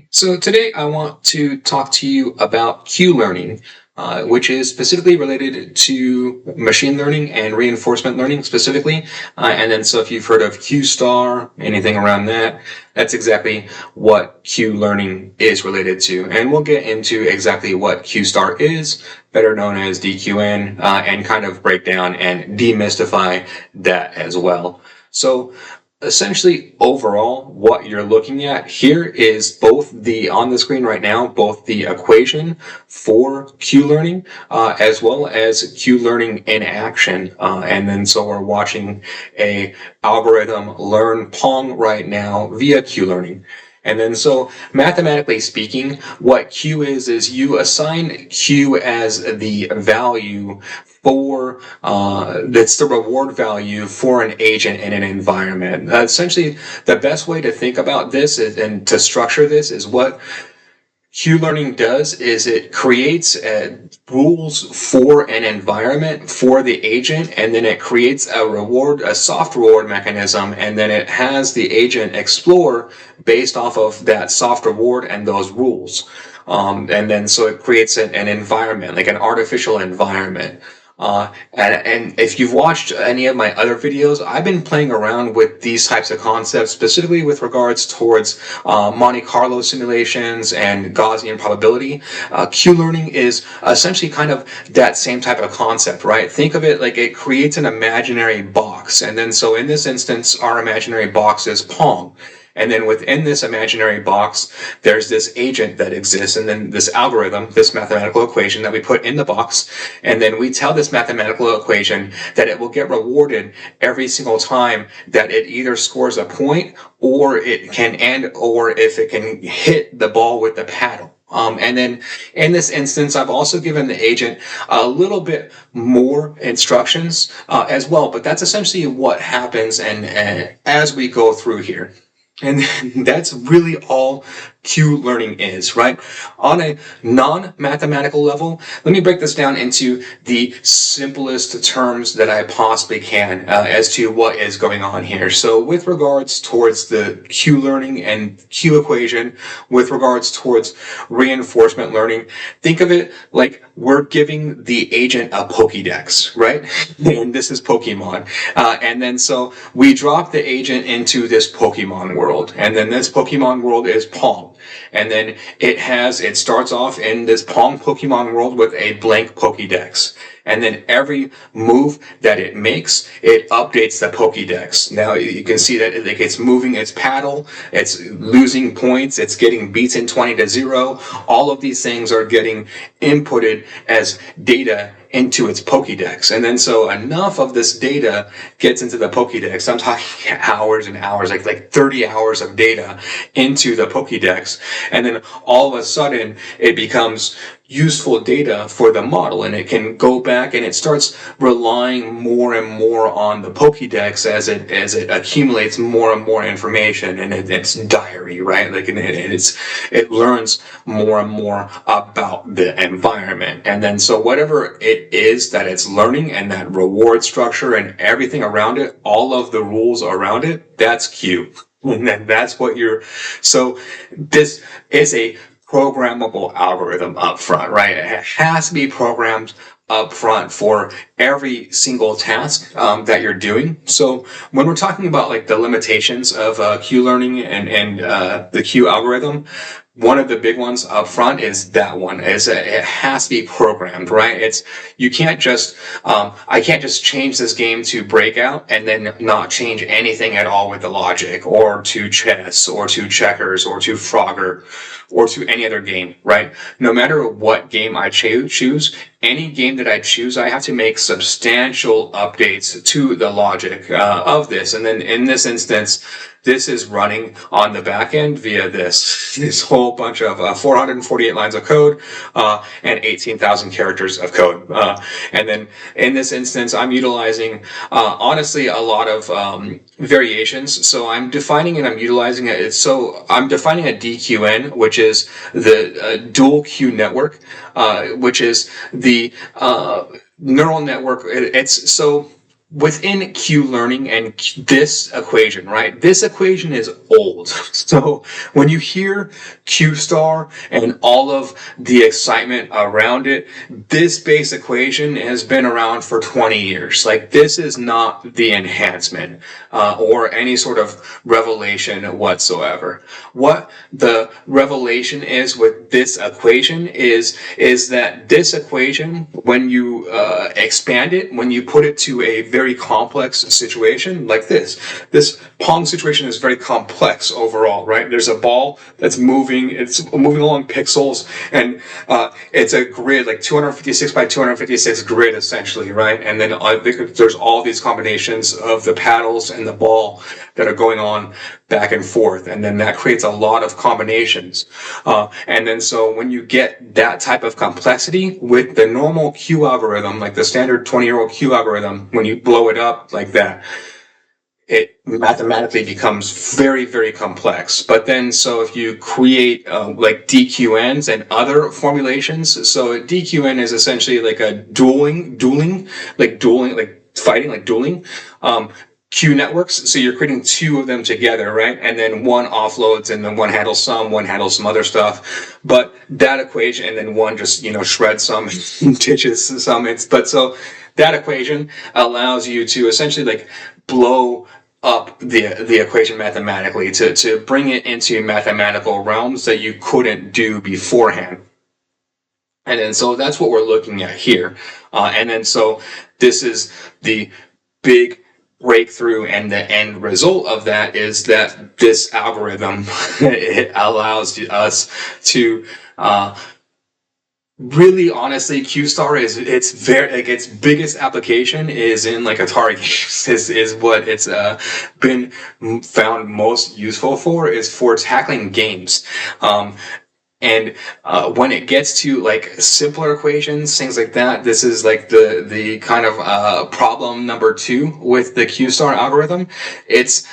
So today I want to talk to you about Q learning, which is specifically related to machine learning and reinforcement learning specifically. And then so if you've heard of Q star, anything around that, that's exactly what Q learning is related to. And we'll get into exactly what Q star is, better known as DQN, and kind of break down and demystify that as well. So essentially, overall, what you're looking at here is both on the screen right now, both the equation for Q learning, as well as Q learning in action. And then so we're watching a algorithm learn Pong right now via Q learning. And then so mathematically speaking, what Q is you assign Q as the value for that's the reward value for an agent in an environment. Essentially, the best way to think about this and to structure this is what Q learning does is it creates rules for an environment for the agent, and then it creates a soft reward mechanism, and then it has the agent explore based off of that soft reward and those rules. And then so it creates an environment, like an artificial environment. And if you've watched any of my other videos, I've been playing around with these types of concepts, specifically with regards towards Monte Carlo simulations and Gaussian probability. Q-learning is essentially kind of that same type of concept, right? Think of it like it creates an imaginary box. And then so in this instance, our imaginary box is Pong. And then within this imaginary box, there's this agent that exists, and then this algorithm, this mathematical equation that we put in the box, and then we tell this mathematical equation that it will get rewarded every single time that it either scores a point, or it can or if it can hit the ball with the paddle. And then in this instance, I've also given the agent a little bit more instructions as well, but that's essentially what happens and as we go through here. And that's really all Q learning is, right? On a non-mathematical level, let me break this down into the simplest terms that I possibly can as to what is going on here. So with regards towards the Q learning and Q equation, with regards towards reinforcement learning, think of it like we're giving the agent a Pokedex, right? And this is Pokemon. And then so we drop the agent into this Pokemon world. And then this Pokemon world is Pong. And then it starts off in this Pong Pokemon world with a blank Pokedex. And then every move that it makes, it updates the Pokedex. Now you can see that it's moving its paddle, it's losing points, it's getting beaten 20-0. All of these things are getting inputted as data into its Pokedex. And then so enough of this data gets into the Pokedex. I'm talking hours and hours, like 30 hours of data into the Pokedex. And then all of a sudden it becomes useful data for the model, and it can go back and it starts relying more and more on the Pokédex as it accumulates more and more information, and it's diary, right? Like it learns more and more about the environment, and then so whatever it is that it's learning and that reward structure and everything around it, all of the rules around it, that's Q. And then that's what so this is a programmable algorithm up front, right? It has to be programmed up front for every single task that you're doing. So when we're talking about like the limitations of Q learning and the Q algorithm, one of the big ones up front is that one is it has to be programmed, right? You can't just I can't just change this game to Breakout and then not change anything at all with the logic, or to chess, or to checkers, or to Frogger, or to any other game, right? No matter what game I choose, any game that I choose, I have to make substantial updates to the logic of this. And then in this instance, this is running on the back end via this whole bunch of 448 lines of code and 18,000 characters of code. And then in this instance, I'm utilizing, honestly, a lot of variations. So I'm defining and I'm utilizing it. So I'm defining a DQN, which is the dual Q network, which is the neural network. within Q learning and this equation, right? This equation is old. So when you hear Q star and all of the excitement around it, this base equation has been around for 20 years. Like, this is not the enhancement or any sort of revelation whatsoever. What the revelation is with this equation is that this equation, when you expand it, when you put it to a very complex situation like this Pong situation is very complex overall, right? There's a ball that's moving, it's moving along pixels, and it's a grid, like 256 by 256 grid essentially, right? And then there's all these combinations of the paddles and the ball that are going on back and forth, and then that creates a lot of combinations. And then so when you get that type of complexity with the normal Q algorithm, like the standard 20-year-old Q algorithm, when you blow it up like that, it mathematically becomes very, very complex. But then, so if you create like DQNs and other formulations, so DQN is essentially like a dueling, like fighting, like dueling. Q networks, so you're creating two of them together, right? And then one offloads, and then one handles some other stuff. But that equation, and then one just, shreds some, ditches some. But so that equation allows you to essentially like blow up the equation mathematically to bring it into mathematical realms that you couldn't do beforehand. And then so that's what we're looking at here. And then so this is the big breakthrough, and the end result of that is that this algorithm it allows us to really, honestly, Q star is its biggest application is in like Atari games. Is what it's been found most useful for, is for tackling games. And when it gets to like simpler equations, things like that, this is like the kind of problem number 2 with the Q star algorithm. It's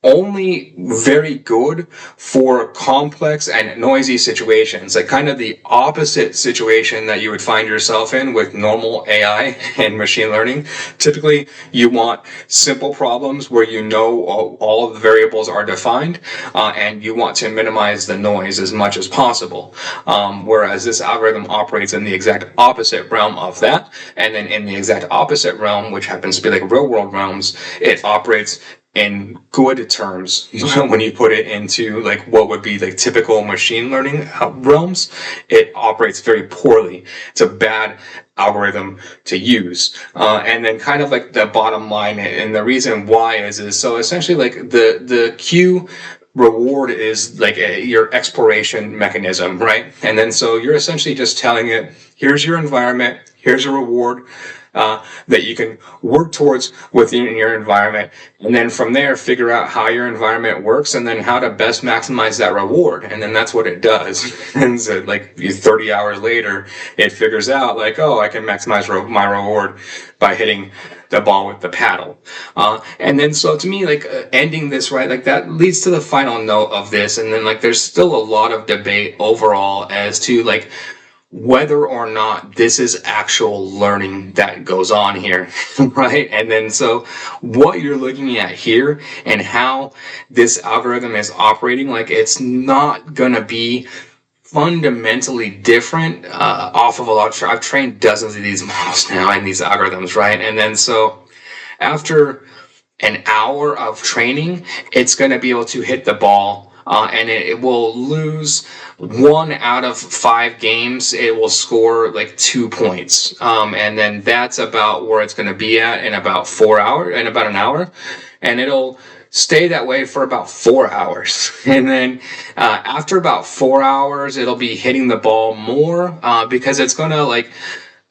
only very good for complex and noisy situations, like kind of the opposite situation that you would find yourself in with normal AI and machine learning. Typically, you want simple problems where all of the variables are defined, and you want to minimize the noise as much as possible. Whereas this algorithm operates in the exact opposite realm of that, and then in the exact opposite realm, which happens to be like real world realms, it operates in good terms. When you put it into like what would be like typical machine learning realms, it operates very poorly. It's a bad algorithm to use. And then kind of like the bottom line, and the reason why is so essentially like the Q reward is like your exploration mechanism, right? And then so you're essentially just telling it, here's your environment, here's a reward that you can work towards within your environment, and then from there figure out how your environment works, and then how to best maximize that reward. And then that's what it does. And so like 30 hours later, it figures out like, oh, I can maximize my reward by hitting the ball with the paddle. And then so to me, like ending this, right, like that leads to the final note of this. And then like there's still a lot of debate overall as to like whether or not this is actual learning that goes on here, right? And then so what you're looking at here and how this algorithm is operating, like it's not gonna be fundamentally different off of a lot of I've trained dozens of these models now and these algorithms, right? And then so after an hour of training, it's going to be able to hit the ball, and it will lose 1 out of 5 games. It will score like 2 points, and then that's about where it's going to be at in about an hour, and it'll stay that way for about 4 hours. And then after about 4 hours, it'll be hitting the ball more because it's going to like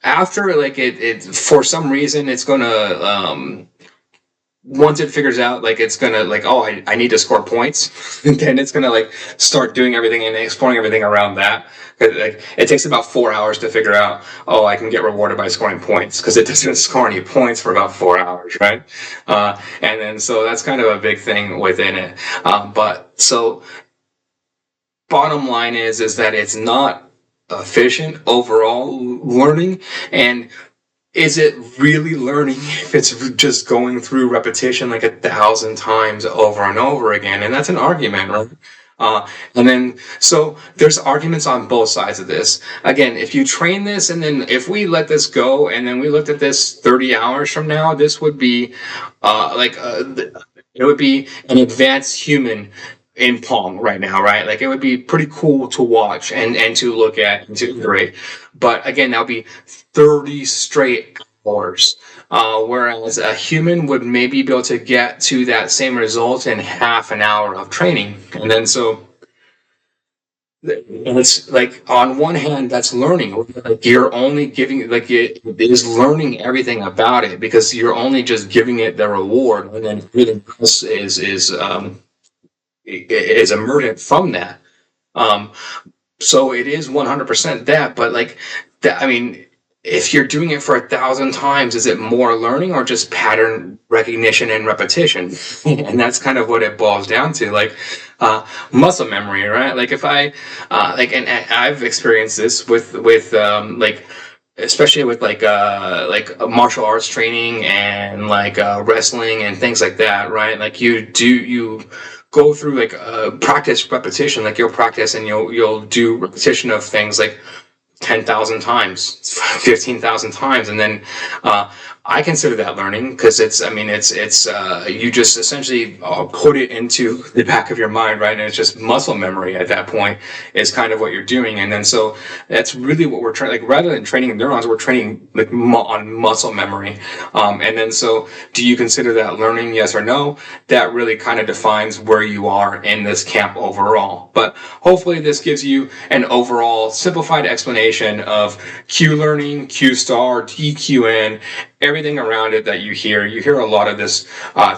after like it for some reason it's going to once it figures out like it's gonna like, oh, I need to score points, then it's gonna like start doing everything and exploring everything around that. Like it takes about 4 hours to figure out, oh, I can get rewarded by scoring points, because it doesn't score any points for about 4 hours, right? And then so that's kind of a big thing within it. But so bottom line is that it's not efficient overall learning, and is it really learning if it's just going through repetition like 1,000 times over and over again? And that's an argument, right? And then, so there's arguments on both sides of this. Again, if you train this and then if we let this go and then we looked at this 30 hours from now, this would be it would be an advanced human in Pong right now, right? Like it would be pretty cool to watch and to look at and to iterate. But again, that would be 30 straight hours. Whereas a human would maybe be able to get to that same result in half an hour of training. And then so it's like on one hand that's learning, like you're only giving, like it is learning everything about it because you're only just giving it the reward, and then everything else is emergent from that. Um, so it is 100% that, but like that, I mean, if you're doing it for 1,000 times, is it more learning or just pattern recognition and repetition? And that's kind of what it boils down to, like muscle memory, right? Like if I and I've experienced this with like especially with like martial arts training and like wrestling and things like that, right? Like you go through like practice repetition, like you'll practice and you'll do repetition of things like 10,000 times, 15,000 times, and then I consider that learning because it's you just essentially put it into the back of your mind, right? And it's just muscle memory at that point is kind of what you're doing, and then so that's really what we're trying. Like rather than training neurons, we're training like on muscle memory, and then so do you consider that learning? Yes or no? That really kind of defines where you are in this camp overall. But hopefully this gives you an overall simplified explanation of Q learning, Q star, TQN, everything around it that you hear. You hear a lot of this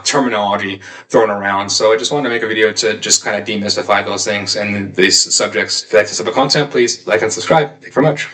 terminology thrown around. So I just wanted to make a video to just kind of demystify those things and these subjects. If you like this type of content, please like and subscribe. Thank you very much.